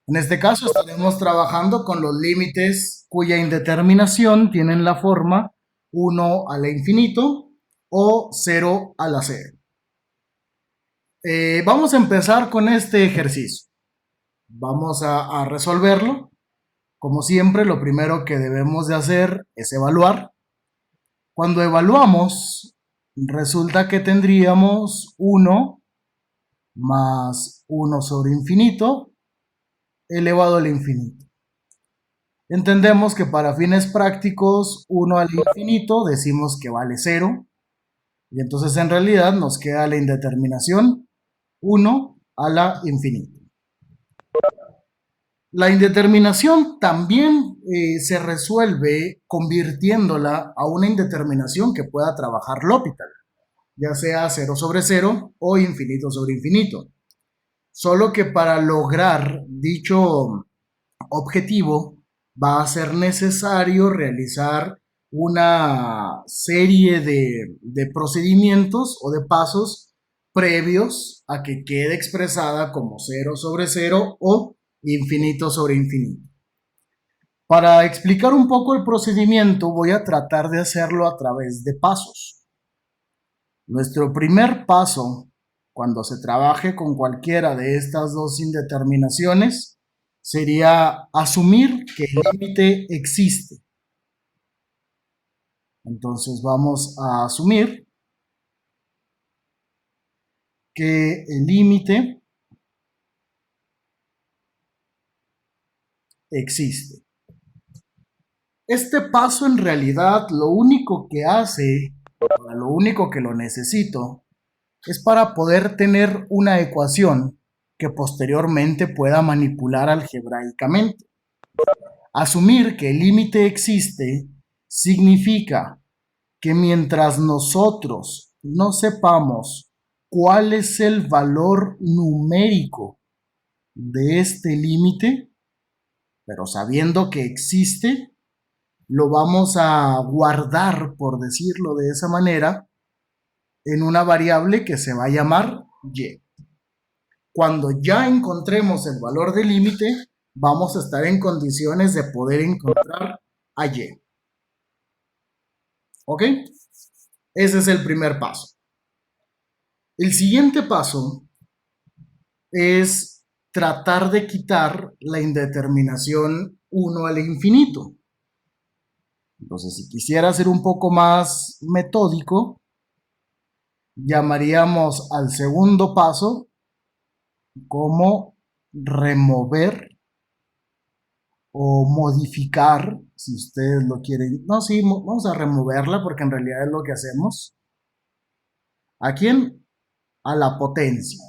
En este caso estaremos trabajando con los límites cuya indeterminación tienen la forma uno a la infinito o cero a la cero. Vamos a empezar con este ejercicio. Vamos a resolverlo. Como siempre, lo primero que debemos de hacer es evaluar. Cuando evaluamos, resulta que tendríamos uno más uno sobre infinito elevado al infinito. Entendemos que para fines prácticos, uno al infinito decimos que vale cero, y entonces en realidad nos queda la indeterminación uno a la infinito. La indeterminación también se resuelve convirtiéndola a una indeterminación que pueda trabajar L'Hopital, ya sea cero sobre cero o infinito sobre infinito. Solo que para lograr dicho objetivo va a ser necesario realizar una serie de procedimientos o de pasos previos a que quede expresada como cero sobre cero o infinito sobre infinito. Para explicar un poco el procedimiento voy a tratar de hacerlo a través de pasos. Nuestro primer paso, cuando se trabaje con cualquiera de estas dos indeterminaciones, sería asumir que el límite existe. Entonces vamos a asumir que el límite existe. Este paso en realidad lo único que hace, lo único que lo necesito, es para poder tener una ecuación que posteriormente pueda manipular algebraicamente. Asumir que el límite existe significa que mientras nosotros no sepamos cuál es el valor numérico de este límite, pero sabiendo que existe, lo vamos a guardar, por decirlo de esa manera, en una variable que se va a llamar y. Cuando ya encontremos el valor del límite, vamos a estar en condiciones de poder encontrar a y. ¿Ok? Ese es el primer paso. El siguiente paso es tratar de quitar la indeterminación uno al infinito. Entonces, si quisiera ser un poco más metódico, llamaríamos al segundo paso como remover o modificar, si ustedes lo quieren. No, sí, vamos a removerla porque en realidad es lo que hacemos. ¿A quién? A la potencia.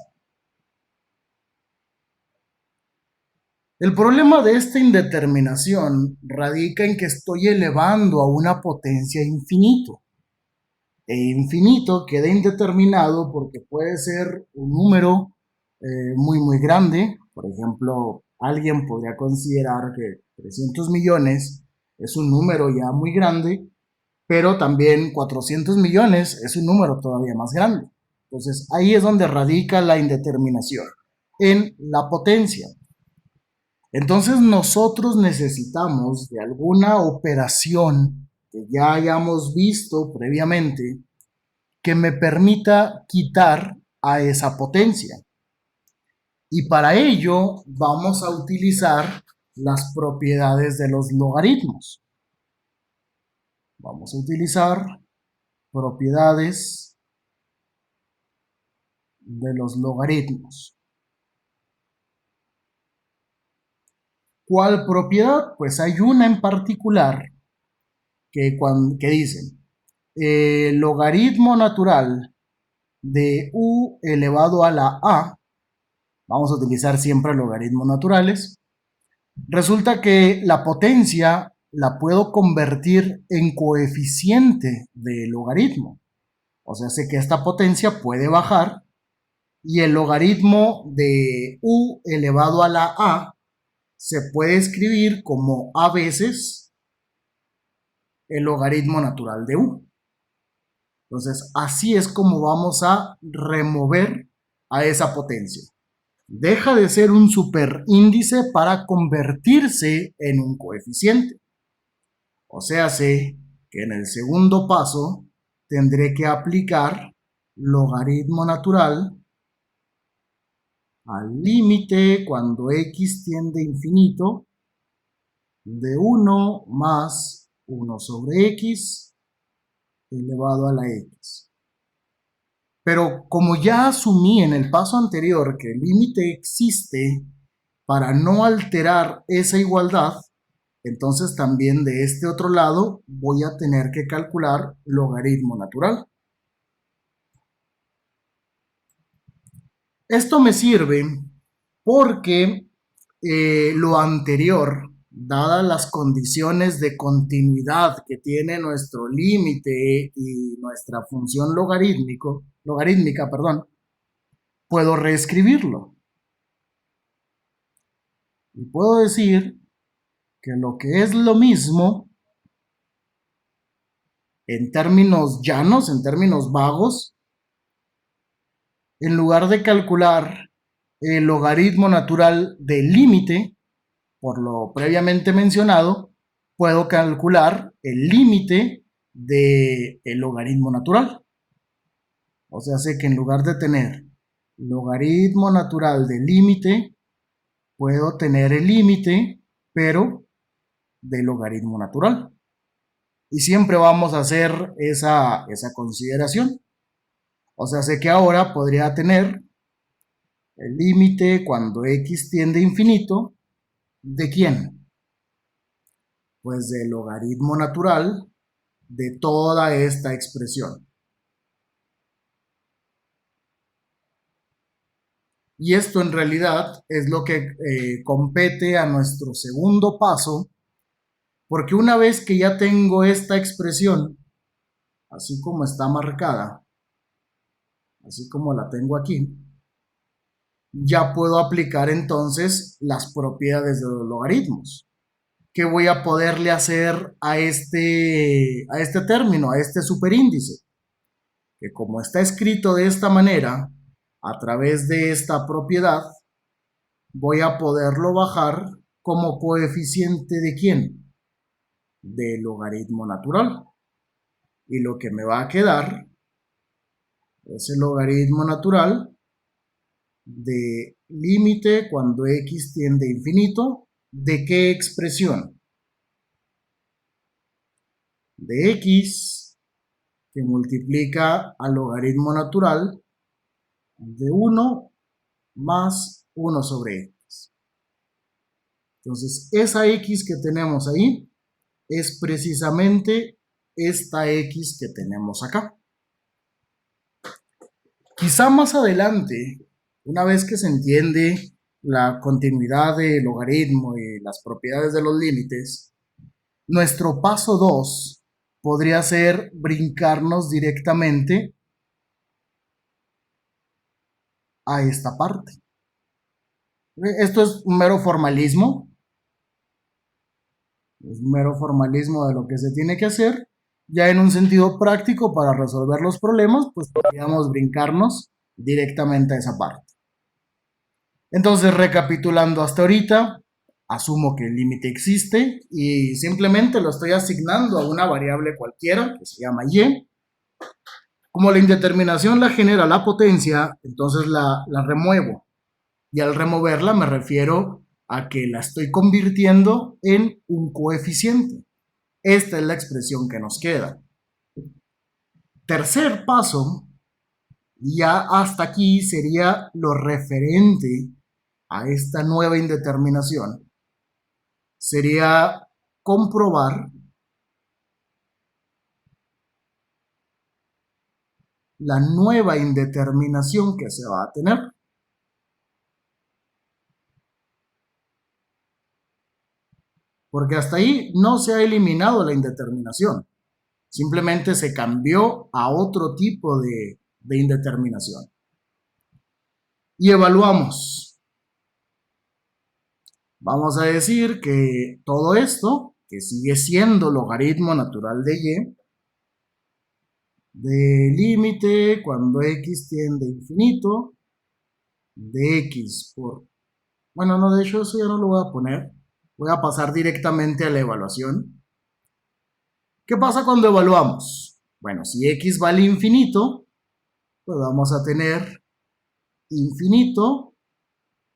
El problema de esta indeterminación radica en que estoy elevando a una potencia infinito. E infinito queda indeterminado porque puede ser un número muy grande. Por ejemplo, alguien podría considerar que 300 millones es un número ya muy grande, pero también 400 millones es un número todavía más grande. Entonces ahí es donde radica la indeterminación, en la potencia. Entonces nosotros necesitamos de alguna operación que ya hayamos visto previamente que me permita quitar a esa potencia. Y para ello vamos a utilizar las propiedades de los logaritmos. Vamos a utilizar propiedades de los logaritmos. ¿Cuál propiedad? Pues hay una en particular que dice el logaritmo natural de u elevado a la a, vamos a utilizar siempre logaritmos naturales, resulta que la potencia la puedo convertir en coeficiente de logaritmo. O sea, sé que esta potencia puede bajar y el logaritmo de u elevado a la a se puede escribir como a veces el logaritmo natural de u. Entonces, así es como vamos a remover a esa potencia. Deja de ser un superíndice para convertirse en un coeficiente. O sea, sé que en el segundo paso tendré que aplicar logaritmo natural al límite cuando x tiende a infinito de 1 más 1 sobre x elevado a la x. Pero como ya asumí en el paso anterior que el límite existe para no alterar esa igualdad, entonces también de este otro lado voy a tener que calcular logaritmo natural. Esto me sirve porque lo anterior, dadas las condiciones de continuidad que tiene nuestro límite y nuestra función logarítmica, puedo reescribirlo. Y puedo decir que lo que es lo mismo, en términos llanos, en términos vagos, en lugar de calcular el logaritmo natural del límite, por lo previamente mencionado, puedo calcular el límite del logaritmo natural. O sea, sé que en lugar de tener logaritmo natural del límite, puedo tener el límite, pero del logaritmo natural. Y siempre vamos a hacer esa consideración. O sea, sé que ahora podría tener el límite cuando x tiende a infinito, ¿de quién? Pues del logaritmo natural de toda esta expresión. Y esto en realidad es lo que compete a nuestro segundo paso, porque una vez que ya tengo esta expresión, así como está marcada, así como la tengo aquí, ya puedo aplicar entonces las propiedades de los logaritmos. ¿Qué voy a poderle hacer a este término, a este superíndice? Que como está escrito de esta manera, a través de esta propiedad, voy a poderlo bajar como coeficiente de ¿quién? Del logaritmo natural. Y lo que me va a quedar es el logaritmo natural de límite cuando x tiende a infinito. ¿De qué expresión? De x que multiplica al logaritmo natural de 1 más 1 sobre x. Entonces, esa x que tenemos ahí es precisamente esta x que tenemos acá. Quizá más adelante, una vez que se entiende la continuidad del logaritmo y las propiedades de los límites, nuestro paso 2 podría ser brincarnos directamente a esta parte. Esto es un mero formalismo, es un mero formalismo de lo que se tiene que hacer. Ya en un sentido práctico para resolver los problemas, pues podríamos brincarnos directamente a esa parte. Entonces, recapitulando hasta ahorita, asumo que el límite existe y simplemente lo estoy asignando a una variable cualquiera que se llama y. Como la indeterminación la genera la potencia, entonces la remuevo. Y al removerla me refiero a que la estoy convirtiendo en un coeficiente. Esta es la expresión que nos queda. Tercer paso, ya hasta aquí sería lo referente a esta nueva indeterminación. Sería comprobar la nueva indeterminación que se va a tener. Porque hasta ahí no se ha eliminado la indeterminación. Simplemente se cambió a otro tipo de indeterminación. Y evaluamos. Vamos a decir que todo esto, que sigue siendo logaritmo natural de y, de límite cuando x tiende a infinito, de x por... Bueno, no, de hecho eso ya no lo voy a poner. Voy a pasar directamente a la evaluación. ¿Qué pasa cuando evaluamos? Bueno, si x vale infinito, pues vamos a tener infinito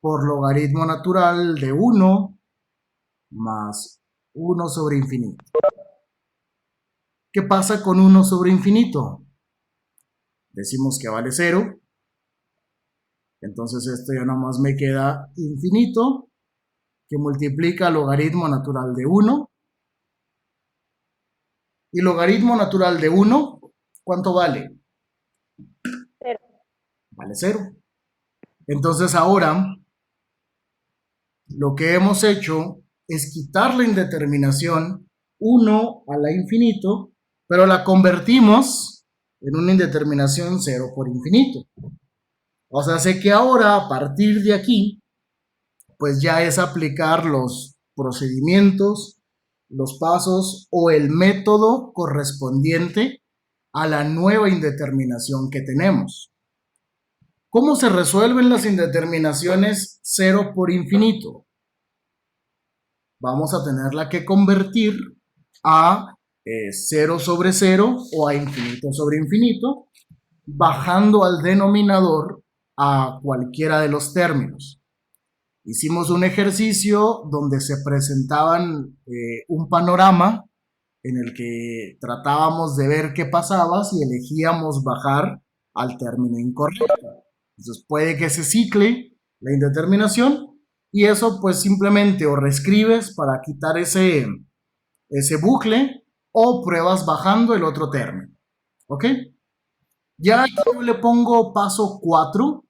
por logaritmo natural de 1 más 1 sobre infinito. ¿Qué pasa con 1 sobre infinito? Decimos que vale 0. Entonces esto ya nomás me queda infinito, que multiplica logaritmo natural de 1. Y logaritmo natural de 1, ¿cuánto vale? 0. Vale 0. Entonces ahora lo que hemos hecho es quitar la indeterminación 1 a la infinito, pero la convertimos en una indeterminación 0 por infinito. O sea, sé que ahora a partir de aquí, pues ya es aplicar los procedimientos, los pasos o el método correspondiente a la nueva indeterminación que tenemos. ¿Cómo se resuelven las indeterminaciones 0 por infinito? Vamos a tenerla que convertir a 0 sobre 0 o a infinito sobre infinito, bajando al denominador a cualquiera de los términos. Hicimos un ejercicio donde se presentaban un panorama en el que tratábamos de ver qué pasaba si elegíamos bajar al término incorrecto. Entonces puede que se cicle la indeterminación y eso pues simplemente o reescribes para quitar ese bucle o pruebas bajando el otro término. ¿Ok? Ya yo le pongo paso 4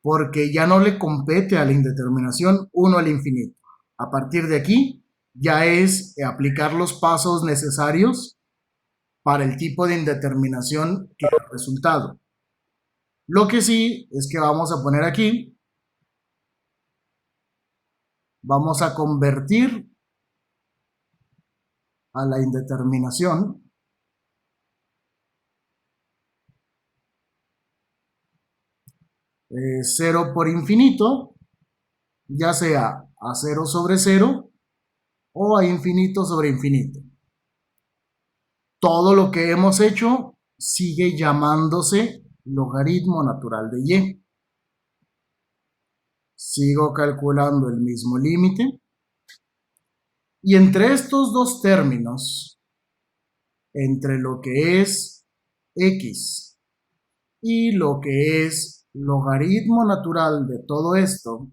porque ya no le compete a la indeterminación 1 al infinito. A partir de aquí ya es aplicar los pasos necesarios para el tipo de indeterminación que da resultado. Lo que sí es que vamos a poner aquí, vamos a convertir a la indeterminación 0 por infinito, ya sea a 0 sobre 0 o a infinito sobre infinito. Todo lo que hemos hecho sigue llamándose logaritmo natural de y. Sigo calculando el mismo límite. Y entre estos dos términos, entre lo que es x y lo que es logaritmo natural de todo esto,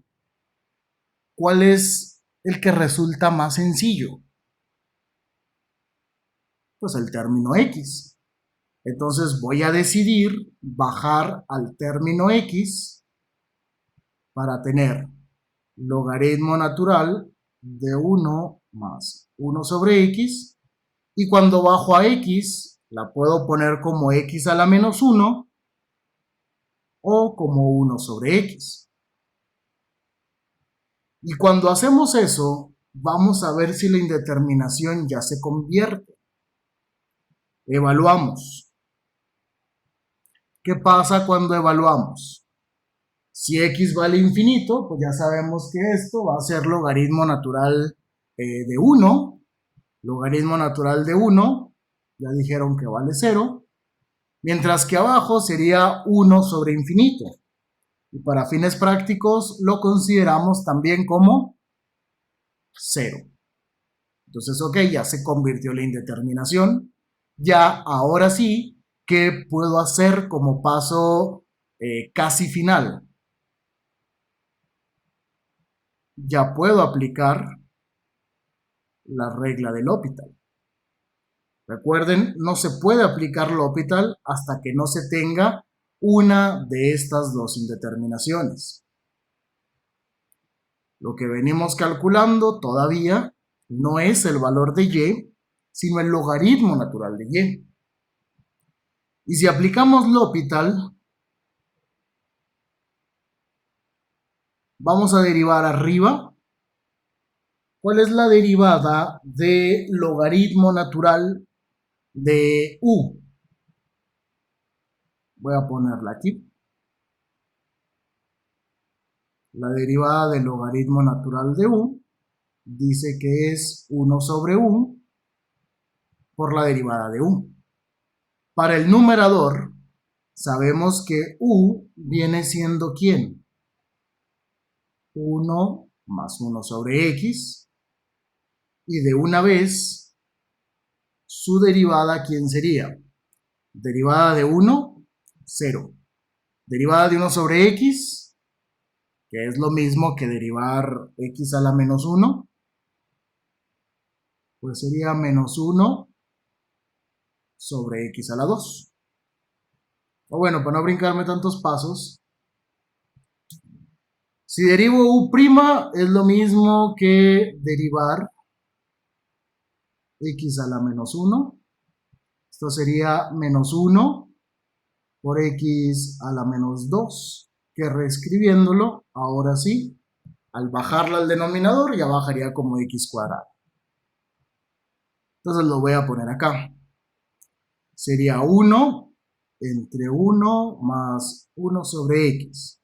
¿cuál es el que resulta más sencillo? Pues el término x. Entonces voy a decidir bajar al término x para tener logaritmo natural de 1 más 1 sobre x, y cuando bajo a x la puedo poner como x a la menos 1 o como 1 sobre x. Y cuando hacemos eso, vamos a ver si la indeterminación ya se convierte. Evaluamos. ¿Qué pasa cuando evaluamos? Si x vale infinito, pues ya sabemos que esto va a ser logaritmo natural de 1. Logaritmo natural de 1, ya dijeron que vale 0. Mientras que abajo sería 1 sobre infinito. Y para fines prácticos lo consideramos también como 0. Entonces, ok, ya se convirtió la indeterminación. Ya, ahora sí, ¿qué puedo hacer como paso casi final? Ya puedo aplicar la regla del L'Hopital. Recuerden, no se puede aplicar L'Hopital hasta que no se tenga una de estas dos indeterminaciones. Lo que venimos calculando todavía no es el valor de y, sino el logaritmo natural de y. Y si aplicamos L'Hopital, vamos a derivar arriba. ¿Cuál es la derivada de logaritmo natural de u? Voy a ponerla aquí. La derivada del logaritmo natural de u dice que es 1 sobre u por la derivada de u. Para el numerador, sabemos que u viene siendo ¿quién? 1 más 1 sobre x. Y de una vez, su derivada, ¿quién sería? Derivada de 1, 0. Derivada de 1 sobre x, que es lo mismo que derivar x a la menos 1, pues sería menos 1 sobre x a la 2. O bueno, para no brincarme tantos pasos, si derivo u' es lo mismo que derivar x a la menos 1. Esto sería menos 1 por x a la menos 2, que reescribiéndolo, ahora sí, al bajarla al denominador ya bajaría como x cuadrado. Entonces lo voy a poner acá. Sería 1 entre 1 más 1 sobre x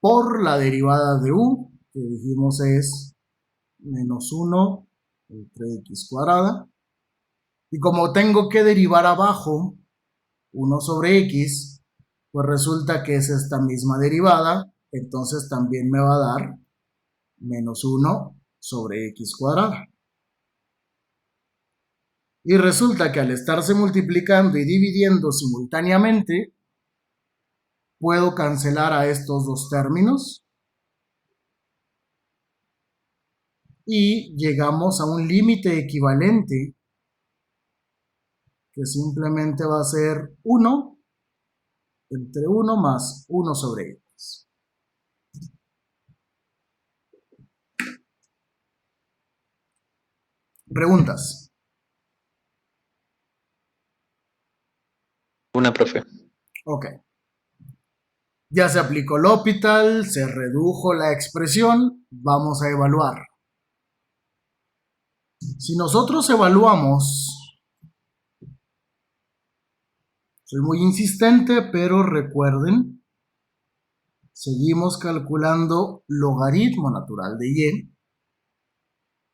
por la derivada de u, que dijimos es menos 1 entre x cuadrada. Y como tengo que derivar abajo 1 sobre x, pues resulta que es esta misma derivada, entonces también me va a dar menos 1 sobre x cuadrada. Y resulta que al estarse multiplicando y dividiendo simultáneamente, puedo cancelar a estos dos términos y llegamos a un límite equivalente que simplemente va a ser 1 entre 1 más 1 sobre x. ¿Preguntas? Una, profe. Ok. Ya se aplicó L'Hopital, se redujo la expresión, vamos a evaluar. Si nosotros evaluamos, soy muy insistente, pero recuerden, seguimos calculando logaritmo natural de y.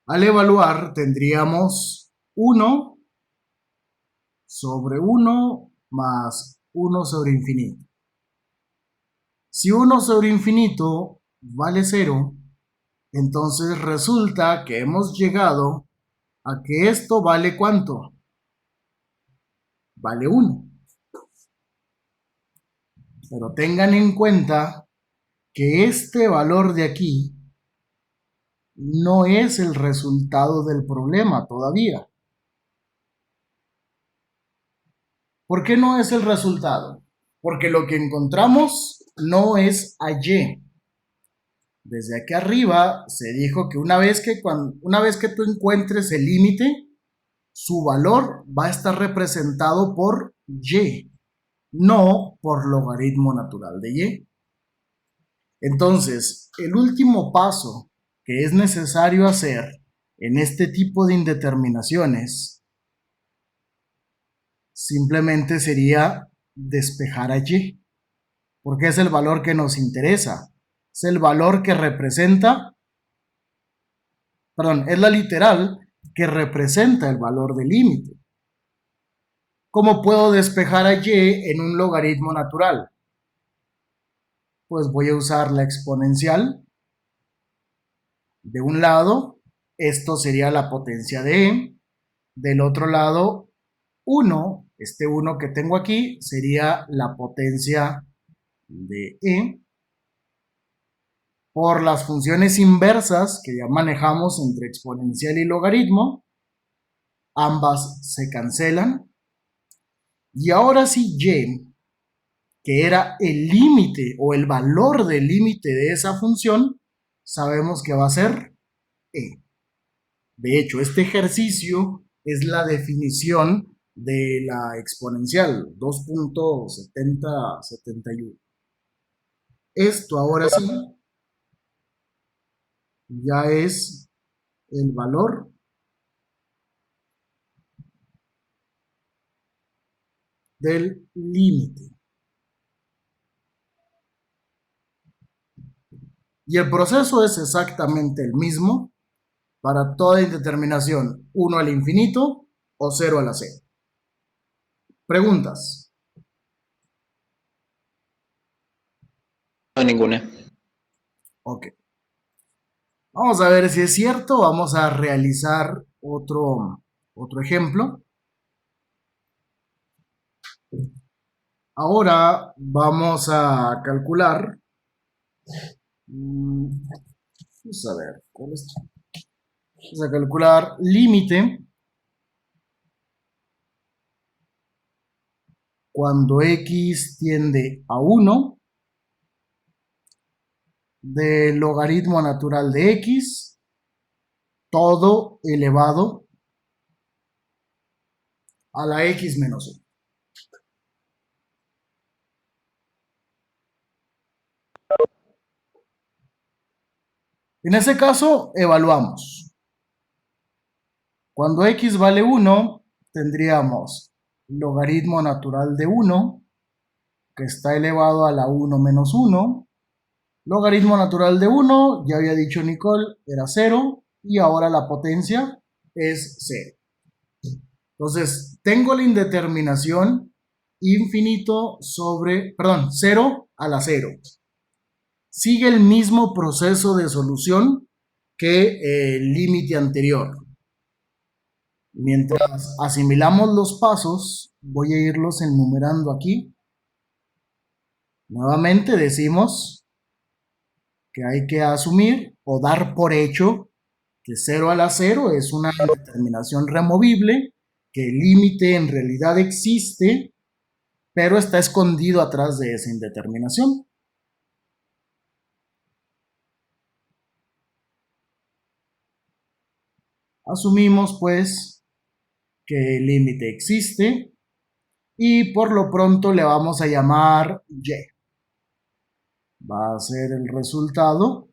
Al evaluar tendríamos 1 sobre 1 más 1 sobre infinito. Si 1 sobre infinito vale 0, entonces resulta que hemos llegado a que esto vale ¿cuánto? Vale 1. Pero tengan en cuenta que este valor de aquí no es el resultado del problema todavía. ¿Por qué no es el resultado? Porque lo que encontramos no es a y. Desde aquí arriba se dijo que una vez que tú encuentres el límite, su valor va a estar representado por y, no por logaritmo natural de y. Entonces, el último paso que es necesario hacer en este tipo de indeterminaciones simplemente sería despejar a y, porque es el valor que nos interesa. Es el valor que representa, perdón, es la literal que representa el valor del límite. ¿Cómo puedo despejar a y en un logaritmo natural? Pues voy a usar la exponencial. De un lado, esto sería la potencia de e. Del otro lado, 1, este 1 que tengo aquí, sería la potencia de e. Por las funciones inversas que ya manejamos entre exponencial y logaritmo, ambas se cancelan. Y ahora sí, y, que era el límite o el valor del límite de esa función, sabemos que va a ser e. De hecho, este ejercicio es la definición de la exponencial 2.7071. Esto ahora sí ya es el valor del límite. Y el proceso es exactamente el mismo para toda indeterminación, 1 al infinito o 0 a la c. ¿Preguntas? No, ninguna. Ok. Vamos a ver si es cierto. Vamos a realizar otro ejemplo. Ahora vamos a calcular. Vamos a ver, ¿cuál es? Vamos a calcular límite cuando x tiende a 1 del logaritmo natural de x, todo elevado a la x menos 1. En ese caso, evaluamos. Cuando x vale 1, tendríamos logaritmo natural de 1, que está elevado a la 1 menos 1. Logaritmo natural de 1, ya había dicho Nicole, era 0, y ahora la potencia es 0. Entonces, tengo la indeterminación infinito sobre, perdón, 0 a la 0. Sigue el mismo proceso de solución que el límite anterior. Mientras asimilamos los pasos, voy a irlos enumerando aquí. Nuevamente decimos que hay que asumir o dar por hecho que 0 a la 0 es una indeterminación removible, que el límite en realidad existe, pero está escondido atrás de esa indeterminación. Asumimos pues que el límite existe y por lo pronto le vamos a llamar y. Va a ser el resultado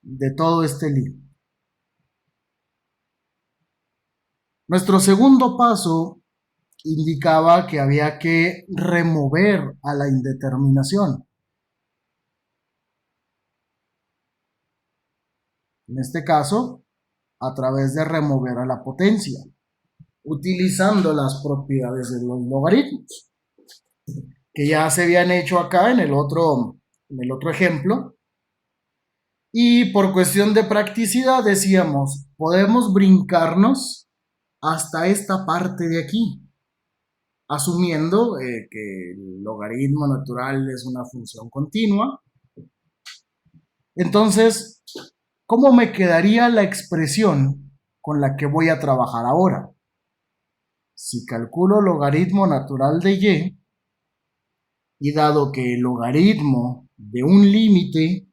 de todo este límite. Nuestro segundo paso indicaba que había que remover a la indeterminación. En este caso, a través de remover a la potencia, utilizando las propiedades de los logaritmos, que ya se habían hecho acá en el otro ejemplo. Y por cuestión de practicidad decíamos, podemos brincarnos hasta esta parte de aquí, asumiendo que el logaritmo natural es una función continua. Entonces, ¿cómo me quedaría la expresión con la que voy a trabajar ahora? Si calculo logaritmo natural de y dado que el logaritmo de un límite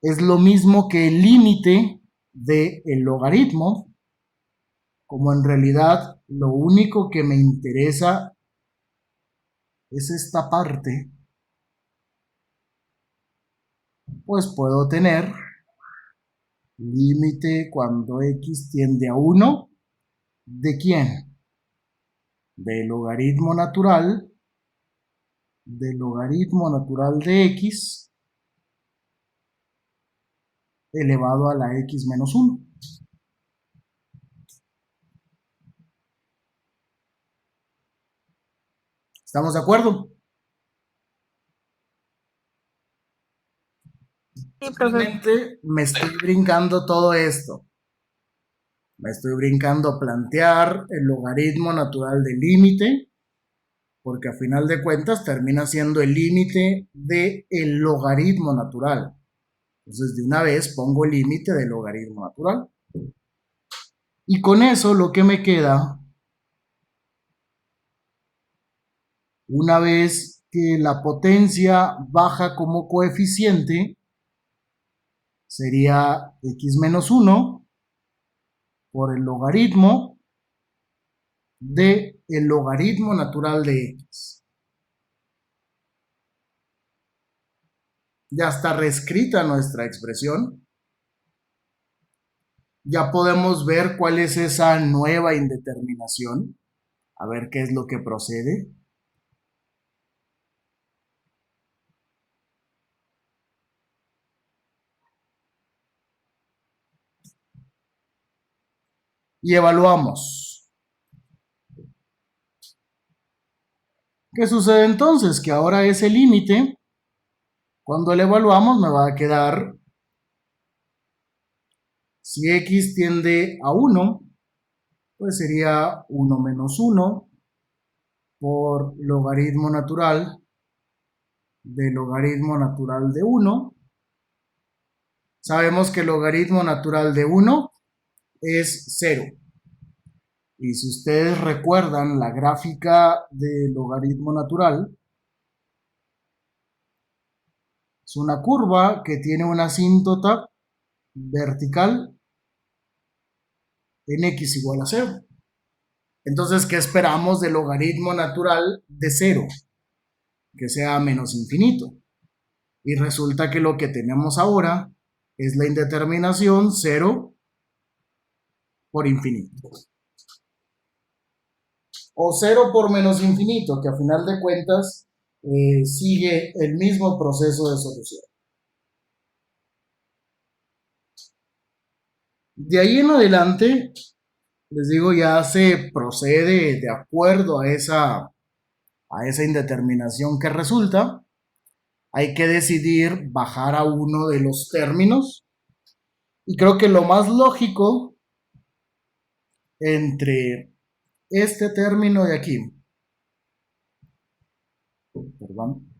es lo mismo que el límite del logaritmo, como en realidad lo único que me interesa es esta parte, pues puedo tener límite cuando x tiende a 1, ¿de quién? Del logaritmo natural de x elevado a la x menos 1. ¿Estamos de acuerdo? Sí, profe. Simplemente me estoy brincando todo esto. Me estoy brincando plantear el logaritmo natural del límite, porque a final de cuentas termina siendo el límite del logaritmo natural. Entonces, de una vez pongo el límite del logaritmo natural. Y con eso lo que me queda, una vez que la potencia baja como coeficiente, sería x menos 1 por el logaritmo de el logaritmo natural de x. Ya está reescrita nuestra expresión. Ya podemos ver cuál es esa nueva indeterminación. A ver qué es lo que procede. y evaluamos. ¿Qué sucede entonces? Que ahora ese límite, cuando lo evaluamos, me va a quedar, si x tiende a 1, pues sería 1 menos 1 por logaritmo natural de logaritmo natural de 1. Sabemos que el logaritmo natural de 1 es 0. Y si ustedes recuerdan la gráfica de logaritmo natural, es una curva que tiene una asíntota vertical en x igual a 0. Entonces, ¿qué esperamos del logaritmo natural de 0? Que sea menos infinito. Y resulta que lo que tenemos ahora es la indeterminación 0 por infinito. O 0 por menos infinito, que a final de cuentas sigue el mismo proceso de solución. De ahí en adelante, les digo, ya se procede de acuerdo a esa indeterminación que resulta. Hay que decidir bajar a uno de los términos. Y creo que lo más lógico entre este término de aquí, perdón,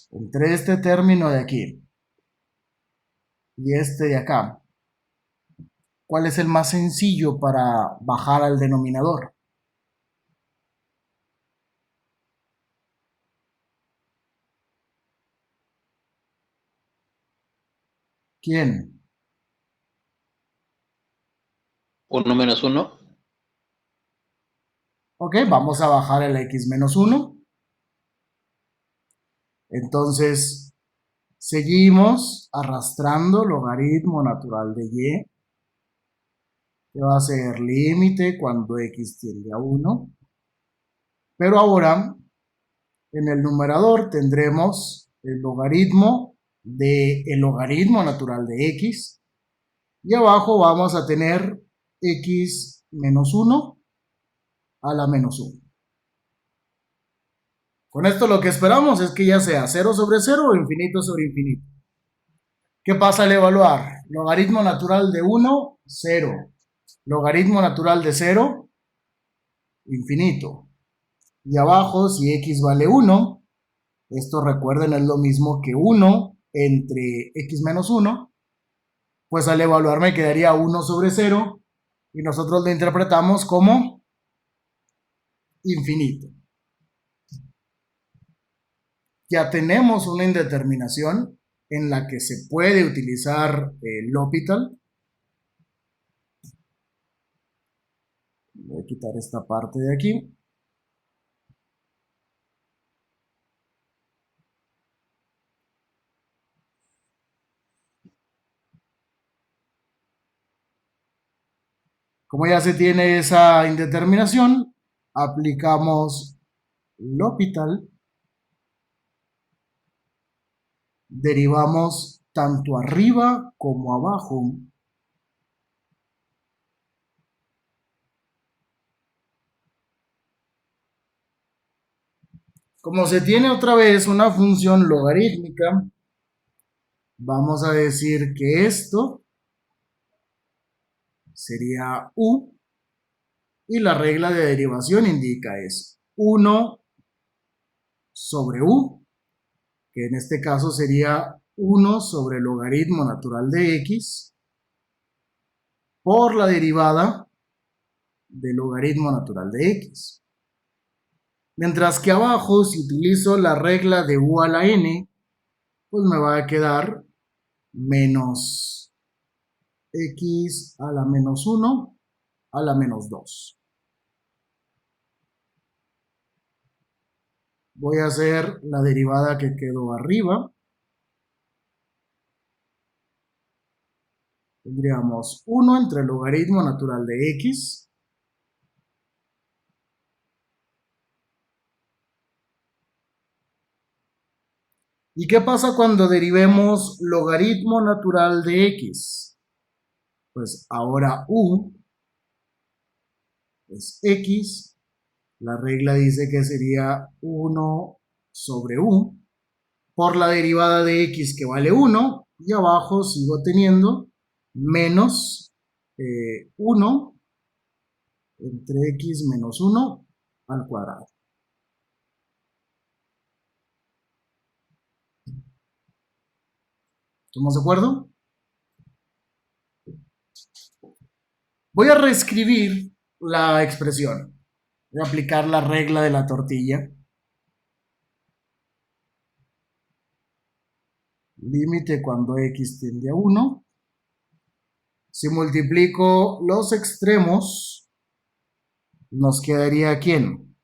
entre este término de aquí y este de acá, ¿cuál es el más sencillo para bajar al denominador? ¿Quién? 1 menos 1. Ok, vamos a bajar el x menos 1. Entonces, seguimos arrastrando logaritmo natural de y, que va a ser límite cuando x tiende a 1. Pero ahora, en el numerador tendremos el logaritmo del logaritmo natural de x. Y abajo vamos a tener x menos 1 a la menos 1. Con esto lo que esperamos es que ya sea 0 sobre 0 o infinito sobre infinito. ¿Qué pasa al evaluar? Logaritmo natural de 1, 0. Logaritmo natural de 0, infinito. Y abajo, si x vale 1, esto recuerden es lo mismo que 1 entre x menos 1, pues al evaluar me quedaría 1 sobre 0 y nosotros lo interpretamos como infinito. Ya tenemos una indeterminación en la que se puede utilizar el L'Hopital. Voy a quitar esta parte de aquí. Como ya se tiene esa indeterminación, aplicamos L'Hopital, derivamos tanto arriba como abajo. Como se tiene otra vez una función logarítmica, vamos a decir que esto sería u, y la regla de derivación indica es 1 sobre u, que en este caso sería 1 sobre el logaritmo natural de x por la derivada del logaritmo natural de x. Mientras que abajo, si utilizo la regla de u a la n, pues me va a quedar menos x a la menos 1 a la menos 2. Voy a hacer la derivada que quedó arriba. Tendríamos 1 entre el logaritmo natural de x ¿y qué pasa cuando derivemos logaritmo natural de x? Pues ahora u es x. La regla dice que sería 1 sobre u por la derivada de x que vale 1. Y abajo sigo teniendo menos 1 entre x menos 1 al cuadrado. ¿Estamos de acuerdo? Voy a reescribir la expresión. Voy a aplicar la regla de la tortilla. Límite cuando x tiende a 1. Si multiplico los extremos, nos quedaría ¿quién?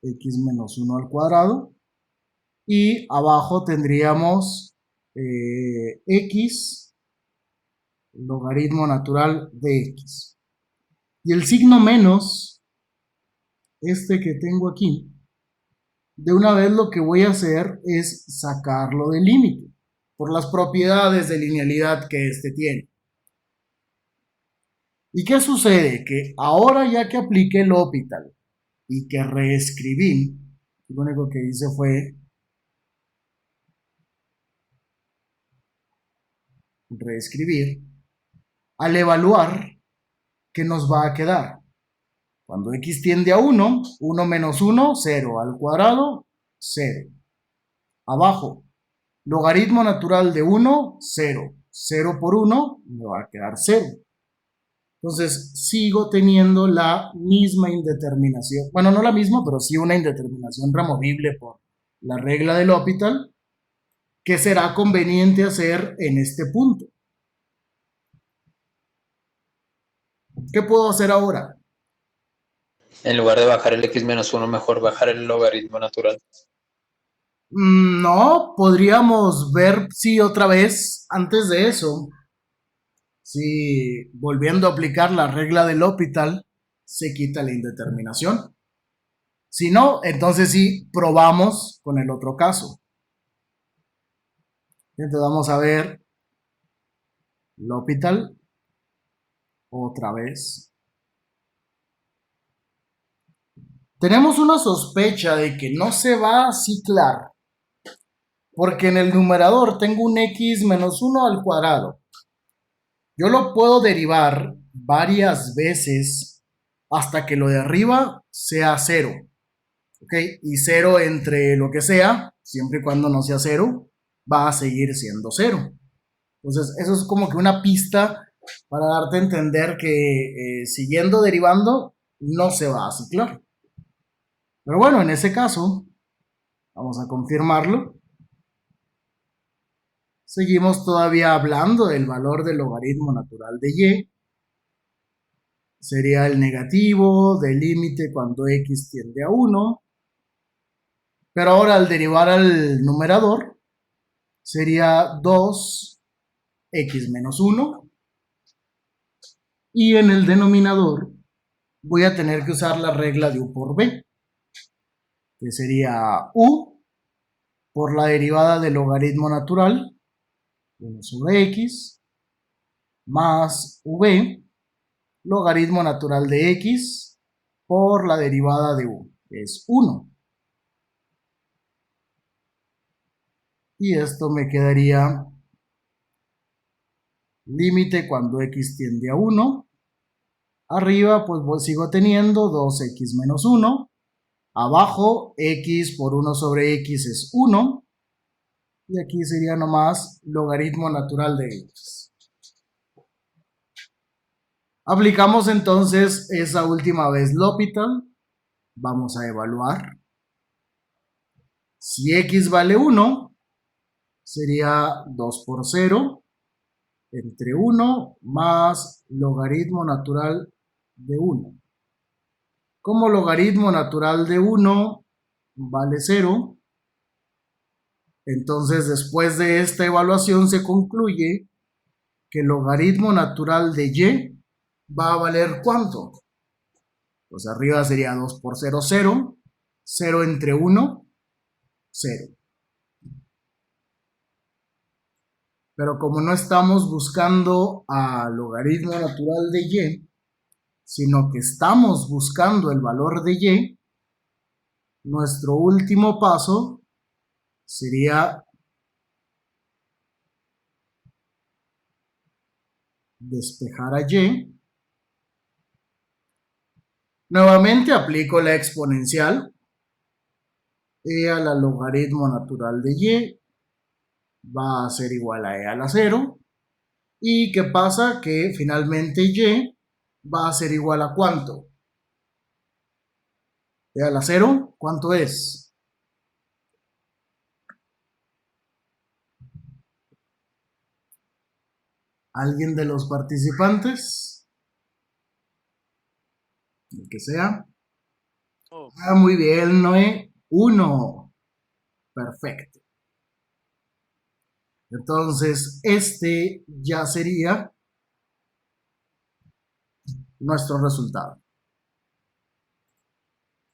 X menos 1 al cuadrado. Y abajo tendríamos x logaritmo natural de x. Y el signo menos, este que tengo aquí, de una vez lo que voy a hacer es sacarlo del límite, por las propiedades de linealidad que este tiene. ¿Y qué sucede? Que ahora ya que apliqué el L'Hopital y que reescribí, lo único que hice fue reescribir, al evaluar, ¿qué nos va a quedar? Cuando x tiende a 1, 1 menos 1, 0 al cuadrado, 0. Abajo, logaritmo natural de 1, 0. 0 por 1, me va a quedar 0. Entonces, sigo teniendo la misma indeterminación. Bueno, no la misma, pero sí una indeterminación removible por la regla del L'Hopital, que será conveniente hacer en este punto. ¿Qué puedo hacer ahora? En lugar de bajar el x menos 1, mejor bajar el logaritmo natural. No, podríamos ver si otra vez, antes de eso, si volviendo a aplicar la regla del L'Hopital, se quita la indeterminación. Si no, entonces sí, probamos con el otro caso. Entonces vamos a ver L'Hopital otra vez. Tenemos una sospecha de que no se va a ciclar, porque en el numerador tengo un x menos 1 al cuadrado. Yo lo puedo derivar varias veces hasta que lo de arriba sea 0. ¿Ok? Y 0 entre lo que sea, siempre y cuando no sea 0, va a seguir siendo 0. Entonces, eso es como que una pista para darte a entender que siguiendo derivando no se va a ciclar. Pero bueno, en ese caso, vamos a confirmarlo. Seguimos todavía hablando del valor del logaritmo natural de y. Sería el negativo del límite cuando x tiende a 1. Pero ahora al derivar al numerador, sería 2x menos 1. Y en el denominador voy a tener que usar la regla de u por b, que sería u por la derivada del logaritmo natural, 1 sobre x, más v, logaritmo natural de x, por la derivada de u, que es 1. Y esto me quedaría límite cuando x tiende a 1. Arriba pues sigo teniendo 2x menos 1. Abajo x por 1 sobre x es 1. Y aquí sería nomás logaritmo natural de x. Aplicamos entonces esa última vez L'Hopital. Vamos a evaluar. Si x vale 1, sería 2 por 0 entre 1 más logaritmo natural de 1. Como logaritmo natural de 1 vale 0, entonces después de esta evaluación se concluye que el logaritmo natural de y va a valer ¿cuánto? Pues arriba sería 2 por 0, 0. 0 entre 1, 0. Pero como no estamos buscando al logaritmo natural de y, sino que estamos buscando el valor de y, nuestro último paso sería despejar a y. Nuevamente aplico la exponencial. E a la logaritmo natural de y va a ser igual a e a la 0. ¿Y qué pasa? Que finalmente y va a ser igual a ¿cuánto? E a la 0, ¿cuánto es? ¿Alguien de los participantes? El que sea. Ah, muy bien, Noé. 1. Perfecto. Entonces, este ya sería nuestro resultado.